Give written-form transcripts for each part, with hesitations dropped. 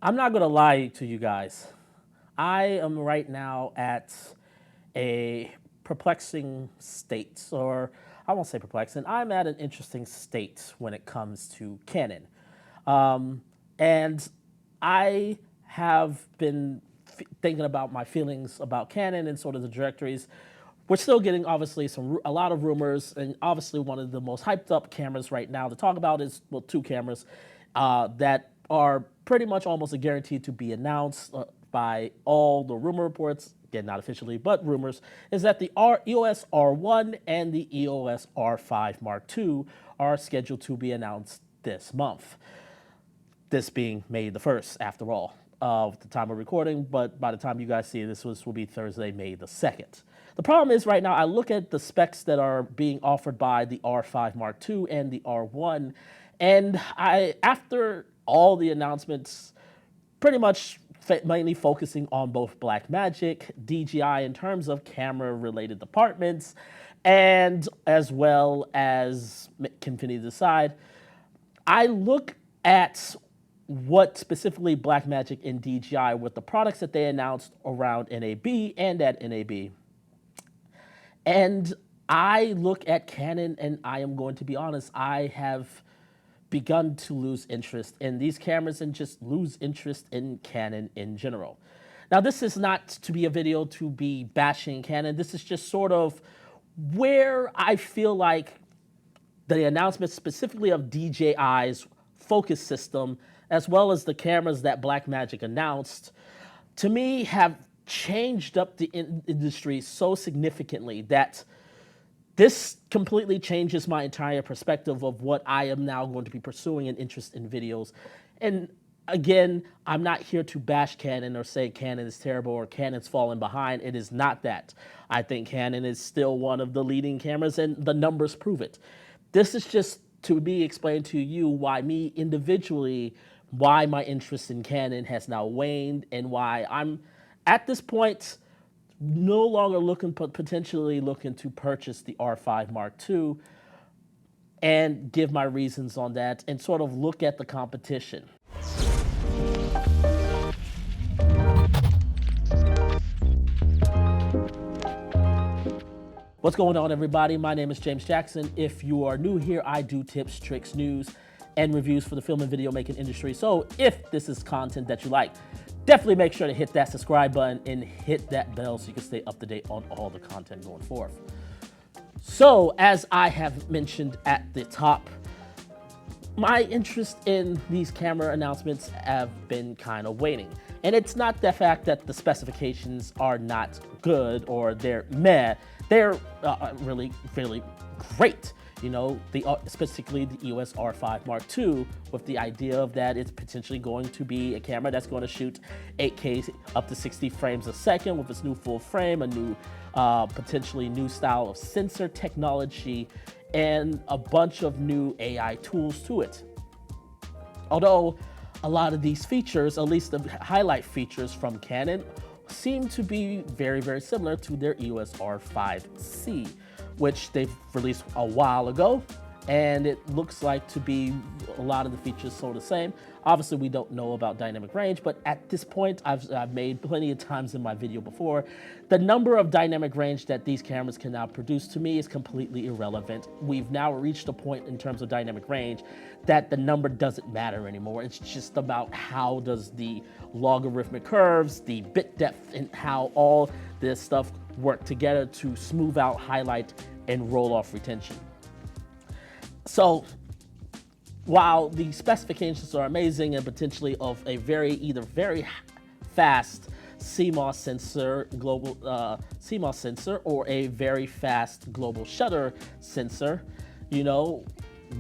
I'm not gonna lie to you guys. I am right now at a perplexing state, or I won't say perplexing. I'm at an interesting state when it comes to Canon, and I have been thinking about my feelings about Canon and sort of the directories. We're still getting obviously a lot of rumors, and obviously one of the most hyped up cameras right now to talk about is two cameras that are pretty much almost a guarantee to be announced by all the rumor reports. Again, not officially, but rumors is that the EOS R1 and the EOS R5 Mark II are scheduled to be announced this month. This being May the 1st, after all, of the time of recording, but by the time you guys see this, will be Thursday, May the 2nd. The problem is right now, I look at the specs that are being offered by the R5 Mark II and the R1, and after all the announcements, pretty much mainly focusing on both Blackmagic, DJI in terms of camera-related departments, and as well as Infinity Decide, I look at what specifically Blackmagic and DJI with the products that they announced around NAB and at NAB. And I look at Canon and I am going to be honest, I have begun to lose interest in these cameras and just lose interest in Canon in general. Now, this is not to be a video to be bashing Canon. This is just sort of where I feel like the announcement specifically of DJI's focus system, as well as the cameras that Blackmagic announced, to me have changed up the industry so significantly that this completely changes my entire perspective of what I am now going to be pursuing an interest in videos. And again, I'm not here to bash Canon or say Canon is terrible or Canon's fallen behind. It is not that. I think Canon is still one of the leading cameras and the numbers prove it. This is just to be explained to you why me individually, why my interest in Canon has now waned and why I'm at this point no longer looking, but potentially looking to purchase the R5 Mark II and give my reasons on that and sort of look at the competition. What's going on, everybody? My name is James Jackson. If you are new here, I do tips, tricks, news, and reviews for the film and video making industry. So if this is content that you like, definitely make sure to hit that subscribe button and hit that bell so you can stay up to date on all the content going forth. So as I have mentioned at the top, my interest in these camera announcements have been kind of waning. And it's not the fact that the specifications are not good or they're meh. They're really, really great. You know, specifically the EOS R5 Mark II, with the idea of that it's potentially going to be a camera that's going to shoot 8K up to 60 frames a second with its new full frame, a new, potentially new style of sensor technology, and a bunch of new AI tools to it. Although a lot of these features, at least the highlight features from Canon, seem to be very, very similar to their EOS R5C, which they've released a while ago, and it looks like to be a lot of the features so the same. Obviously, we don't know about dynamic range, but at this point, I've made plenty of times in my video before, the number of dynamic range that these cameras can now produce to me is completely irrelevant. We've now reached a point in terms of dynamic range that the number doesn't matter anymore. It's just about how does the logarithmic curves, the bit depth, and how all this stuff work together to smooth out, highlight, and roll off retention. So while the specifications are amazing and potentially of a either very fast CMOS sensor, global CMOS sensor, or a very fast global shutter sensor, you know,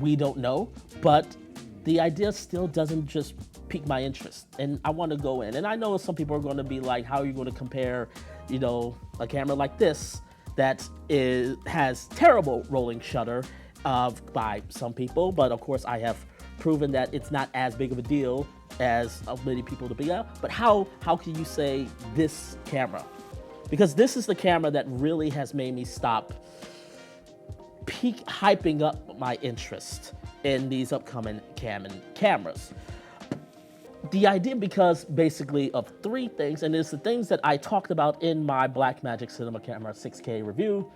we don't know, but the idea still doesn't just pique my interest, and I want to go in. And I know some people are going to be like, how are you going to compare, you know, a camera like this that has terrible rolling shutter by some people, but of course I have proven that it's not as big of a deal as many people to be out. But how can you say this camera? Because this is the camera that really has made me stop hyping up my interest in these upcoming Canon cameras. The idea, because basically of three things, and it's the things that I talked about in my Blackmagic Cinema Camera 6K review,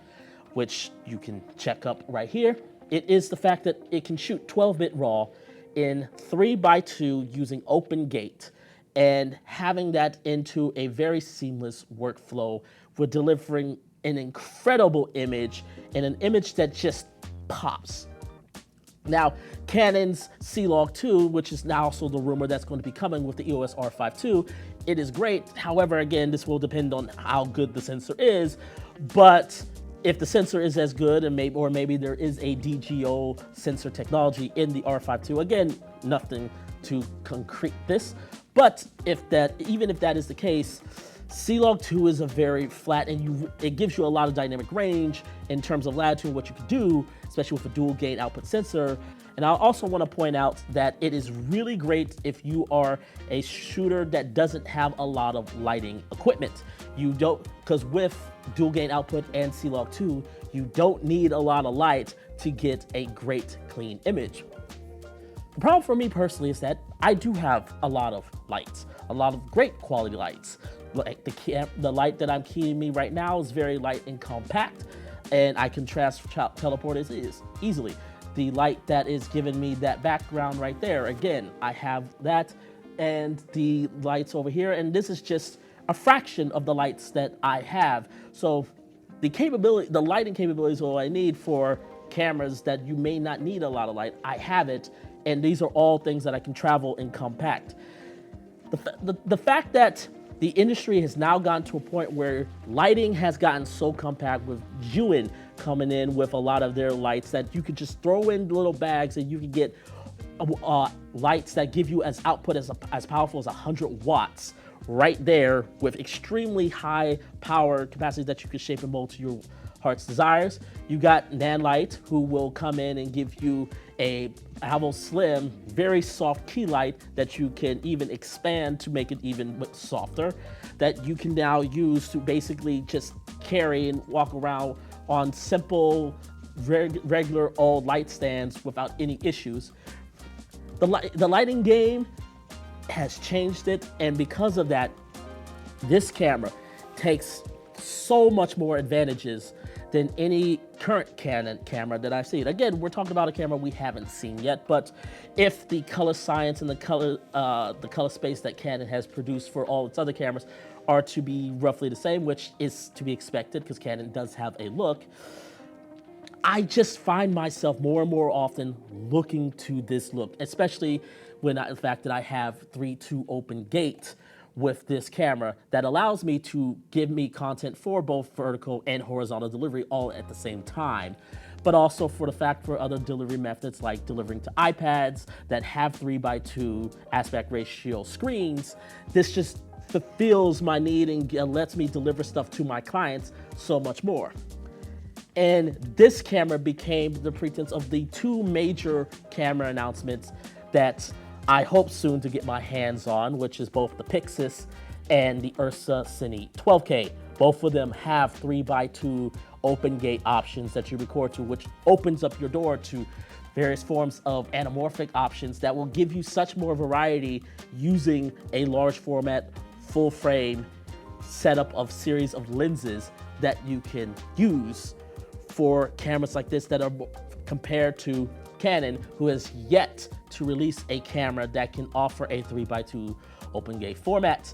which you can check up right here. It is the fact that it can shoot 12-bit RAW in 3x2 using open gate, and having that into a very seamless workflow for delivering an incredible image, and an image that just pops. Now, Canon's C-Log 2, which is now also the rumor that's going to be coming with the EOS R5 II, it is great. However, again, this will depend on how good the sensor is. But if the sensor is as good, and maybe there is a DGO sensor technology in the R5 II, again, nothing to concrete this. But even if that is the case, C-Log 2 is a very flat, and it gives you a lot of dynamic range in terms of latitude and what you can do, especially with a dual gain output sensor. And I also want to point out that it is really great if you are a shooter that doesn't have a lot of lighting equipment. You don't, because with dual gain output and C-Log 2, you don't need a lot of light to get a great clean image. The problem for me personally is that I do have a lot of lights, a lot of great quality lights. Like the light that I'm keying me right now is very light and compact, and I can teleport as is easily. The light that is giving me that background right there, again, I have that, and the lights over here, and this is just a fraction of the lights that I have. So the lighting capabilities, all I need for cameras that you may not need a lot of light, I have it, and these are all things that I can travel in compact. The fact that the industry has now gotten to a point where lighting has gotten so compact, with Juin coming in with a lot of their lights that you could just throw in little bags and you can get lights that give you as output as powerful as 100 watts right there, with extremely high power capacity that you can shape and mold to your heart's desires. You got Nanlite, who will come in and give you a Alvo Slim, very soft key light that you can even expand to make it even softer, that you can now use to basically just carry and walk around on simple, regular old light stands without any issues. The lighting game has changed it, and because of that, this camera takes so much more advantages than any current Canon camera that I've seen. Again, we're talking about a camera we haven't seen yet, but if the color science and the color space that Canon has produced for all its other cameras are to be roughly the same, which is to be expected because Canon does have a look, I just find myself more and more often looking to this look, especially when the fact that I have 3.2 open gate with this camera that allows me to give me content for both vertical and horizontal delivery all at the same time, but also for the fact for other delivery methods like delivering to iPads that have 3x2 aspect ratio screens. This just fulfills my need and lets me deliver stuff to my clients so much more. And this camera became the pretense of the two major camera announcements that I hope soon to get my hands on, which is both the Pyxis and the Ursa Cine 12K. Both of them have 3x2 open gate options that you record to, which opens up your door to various forms of anamorphic options that will give you such more variety using a large format, full frame setup of series of lenses that you can use for cameras like this that are compared to Canon, who has yet to release a camera that can offer a 3x2 open gate format.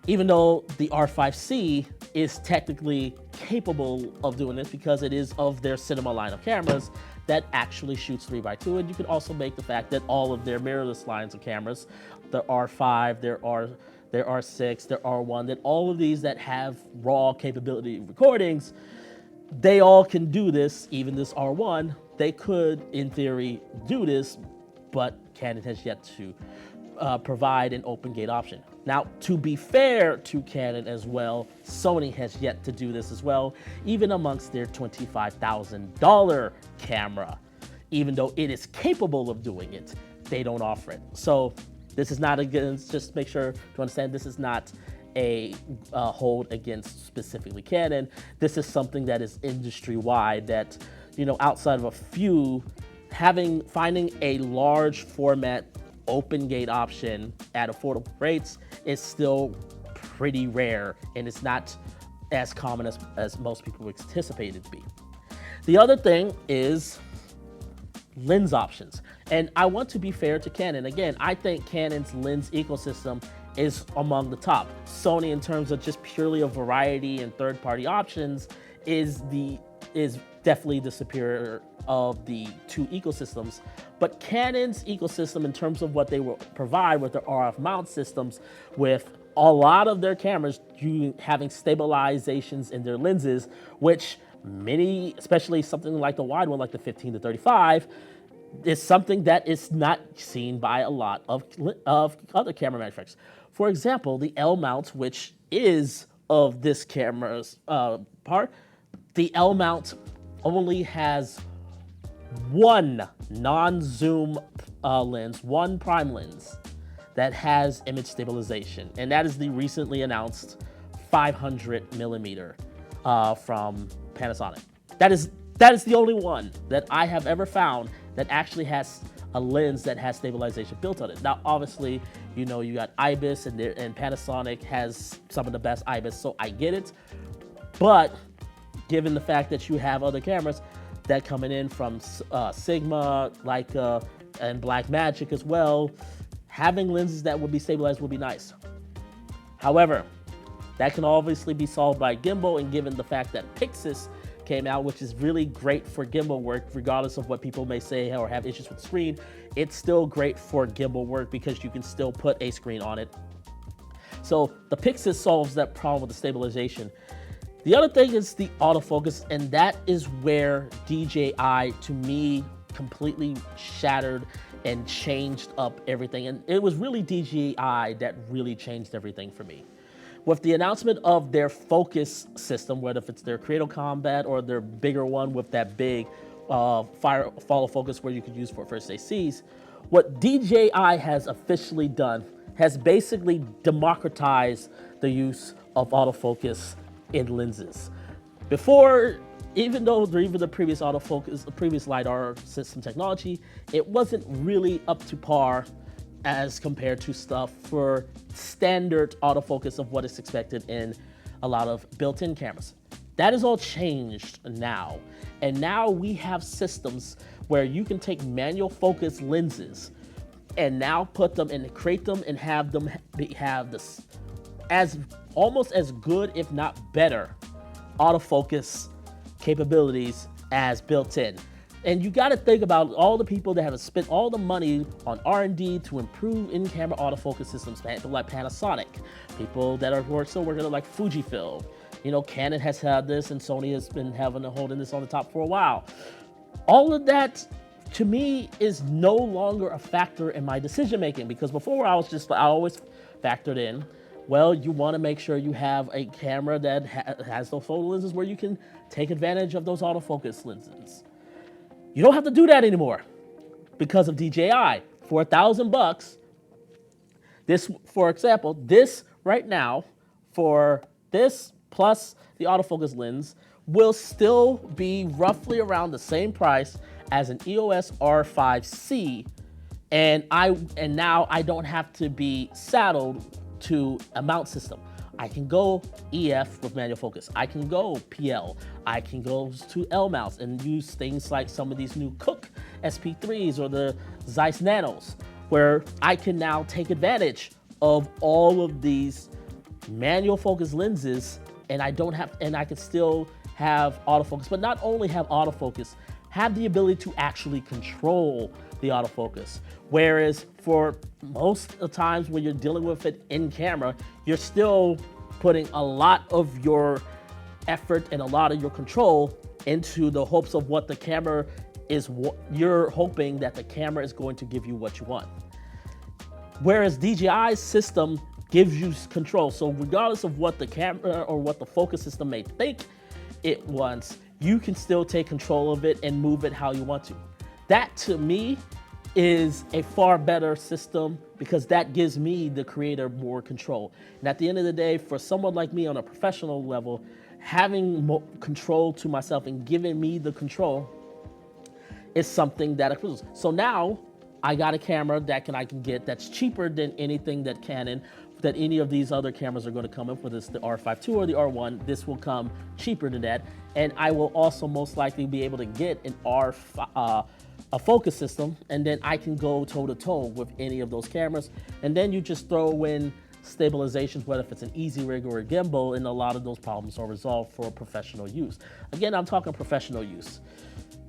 Even though the R5C is technically capable of doing this because it is of their cinema line of cameras that actually shoots 3x2, and you can also make the fact that all of their mirrorless lines of cameras, the R5, their R6, their R1, that all of these that have raw capability recordings, they all can do this. Even this R1, they could, in theory, do this, but Canon has yet to provide an open gate option. Now, to be fair to Canon as well, Sony has yet to do this as well, even amongst their $25,000 camera. Even though it is capable of doing it, they don't offer it. So this is not against, just make sure to understand, this is not a hold against specifically Canon. This is something that is industry-wide that, you know, outside of a few, finding a large format open gate option at affordable rates is still pretty rare, and it's not as common as most people anticipate it to be. The other thing is lens options. And I want to be fair to Canon. Again, I think Canon's lens ecosystem is among the top. Sony, in terms of just purely a variety and third-party options, is definitely the superior of the two ecosystems. But Canon's ecosystem, in terms of what they will provide with their RF mount systems, with a lot of their cameras having stabilizations in their lenses, which many, especially something like the wide one, like the 15 to 35, is something that is not seen by a lot of other camera manufacturers. For example, the L mount, which is of this camera's part, the L mount only has one non-zoom lens, one prime lens that has image stabilization, and that is the recently announced 500 millimeter from Panasonic. That is the only one that I have ever found that actually has a lens that has stabilization built on it. Now, obviously, you know, you got IBIS, and Panasonic has some of the best IBIS, so I get it. But given the fact that you have other cameras that coming in from Sigma, Leica, and Blackmagic as well, having lenses that would be stabilized would be nice. However, that can obviously be solved by gimbal, and given the fact that Pyxis came out, which is really great for gimbal work, regardless of what people may say or have issues with the screen, it's still great for gimbal work because you can still put a screen on it. So the Pyxis solves that problem with the stabilization. The other thing is the autofocus, and that is where DJI, to me, completely shattered and changed up everything. And it was really DJI that really changed everything for me. With the announcement of their focus system, whether if it's their Creative Combat or their bigger one with that big follow focus where you could use for first ACs, what DJI has officially done has basically democratized the use of autofocus in lenses. Before, even though even the previous autofocus, the previous Lidar system technology, it wasn't really up to par as compared to stuff for standard autofocus of what is expected in a lot of built-in cameras. That is all changed now. And now we have systems where you can take manual focus lenses and now put them and create them and have them have this as almost as good, if not better, autofocus capabilities as built in. And you got to think about all the people that have spent all the money on R&D to improve in-camera autofocus systems, people like Panasonic, people that are still working on like Fujifilm. You know, Canon has had this, and Sony has been holding this on the top for a while. All of that, to me, is no longer a factor in my decision making, because before I always factored in, well, you want to make sure you have a camera that has those photo lenses where you can take advantage of those autofocus lenses. You don't have to do that anymore because of DJI. For $1,000, this, for example, this right now, for this plus the autofocus lens, will still be roughly around the same price as an EOS R5 II, and now I don't have to be saddled to a mount system. I can go EF with manual focus. I can go PL. I can go to L mounts and use things like some of these new Cook SP3s or the Zeiss Nanos, where I can now take advantage of all of these manual focus lenses, and I can still have autofocus, but not only have autofocus, have the ability to actually control the autofocus. Whereas for most of the times when you're dealing with it in camera, you're still putting a lot of your effort and a lot of your control into the hopes of what the camera is, you're hoping that the camera is going to give you what you want. Whereas DJI's system gives you control. So regardless of what the camera or what the focus system may think it wants, you can still take control of it and move it how you want to. That, to me, is a far better system because that gives me, the creator, more control. And at the end of the day, for someone like me on a professional level, having more control to myself and giving me the control is something that approves. So now, I got a camera that I can get that's cheaper than anything that any of these other cameras are going to come in, whether it's the R5 II or the R1. This will come cheaper than that, and I will also most likely be able to get a focus system, and then I can go toe to toe with any of those cameras. And then you just throw in stabilizations, whether if it's an easy rig or a gimbal, and a lot of those problems are resolved for professional use. Again, I'm talking professional use.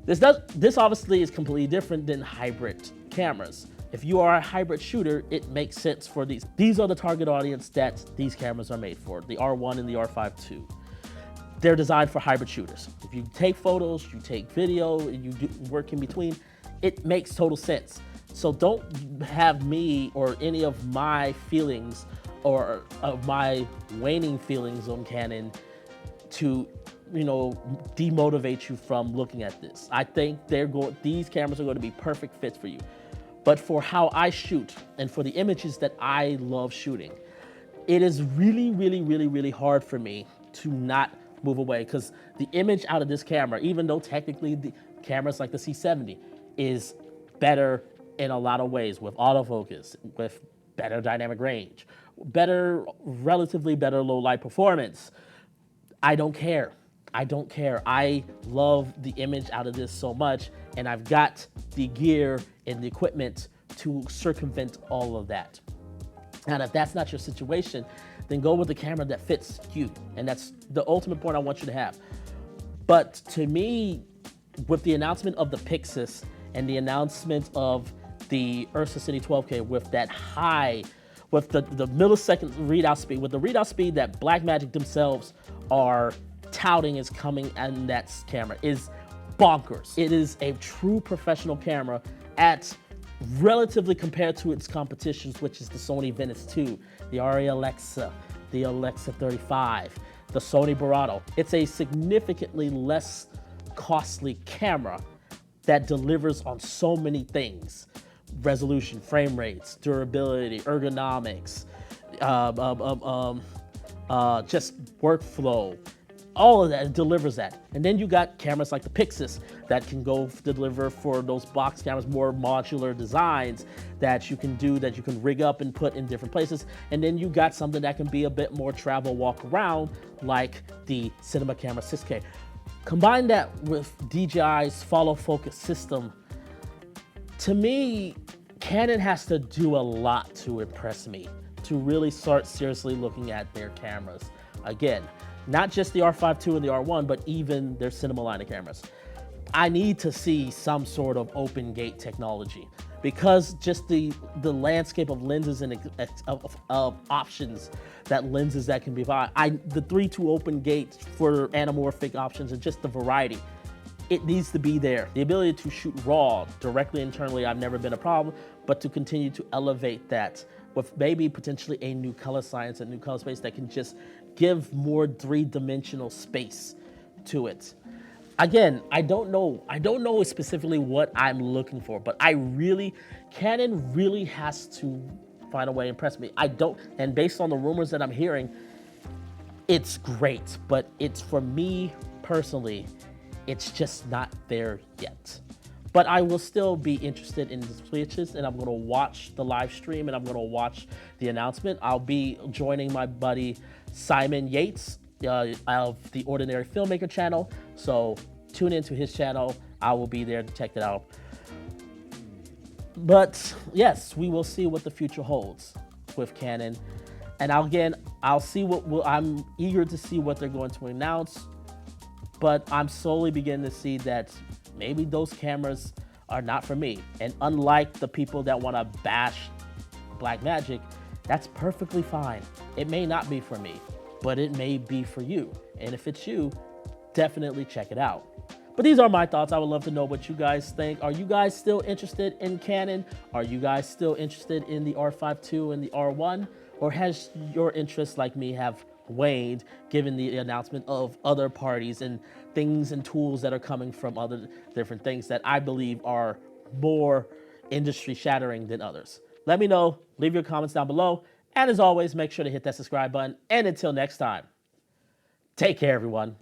This obviously is completely different than hybrid cameras. If you are a hybrid shooter, it makes sense for these. These are the target audience that these cameras are made for, the R1 and the R5 II. They're designed for hybrid shooters. If you take photos, you take video, and you do work in between, it makes total sense. So don't have me or any of my feelings or of my waning feelings on Canon to, demotivate you from looking at this. I think these cameras are going to be perfect fits for you. But for how I shoot and for the images that I love shooting, it is really, really, really, really hard for me to not move away, because the image out of this camera, even though technically the cameras like the C70 is better in a lot of ways, with autofocus, with better dynamic range, relatively better low light performance, I don't care. I don't care. I love the image out of this so much, and I've got the gear and the equipment to circumvent all of that. And if that's not your situation, then go with the camera that fits you. And that's the ultimate point I want you to have. But to me, with the announcement of the Pyxis and the announcement of the Ursa Cine 12K with that high, with the millisecond readout speed, with the readout speed that Blackmagic themselves are touting is coming in that camera, is bonkers. It is a true professional camera at relatively compared to its competitions, which is the Sony Venice 2, the Arri Alexa, the Alexa 35, the Sony Barato. It's a significantly less costly camera that delivers on so many things: resolution, frame rates, durability, ergonomics, just workflow. All of that, it delivers that. And then you got cameras like the Pyxis that can go deliver for those box cameras, more modular designs that you can do, that you can rig up and put in different places. And then you got something that can be a bit more travel walk around, like the Cinema Camera 6K. Combine that with DJI's follow focus system. To me, Canon has to do a lot to impress me, to really start seriously looking at their cameras. Again, not just the R5 II and the R1, but even their cinema line of cameras. I need to see some sort of open gate technology, because just the landscape of lenses and of options, lenses that can be the 3.2 open gate for anamorphic options, and just the variety. It needs to be there. The ability to shoot raw directly internally, I've never been a problem, but to continue to elevate that with maybe potentially a new color science and new color space that can just give more three-dimensional space to it. Again, I don't know specifically what I'm looking for, but Canon really has to find a way to impress me. And based on the rumors that I'm hearing, it's great, but for me personally, it's just not there yet. But I will still be interested in the switches, and I'm gonna watch the live stream, and I'm gonna watch the announcement. I'll be joining my buddy Simon Yates of the Ordinary Filmmaker channel. So tune into his channel. I will be there to check it out. But yes, we will see what the future holds with Canon. And I'll see I'm eager to see what they're going to announce. But I'm slowly beginning to see that maybe those cameras are not for me. And unlike the people that want to bash Blackmagic, that's perfectly fine. It may not be for me, but it may be for you. And if it's you, definitely check it out. But these are my thoughts. I would love to know what you guys think. Are you guys still interested in Canon? Are you guys still interested in the R5 II and the R1? Or has your interest, like me, have waned given the announcement of other parties and things and tools that are coming from other different things that I believe are more industry shattering than others? Let me know. Leave your comments down below. And as always, make sure to hit that subscribe button. And until next time, take care, everyone.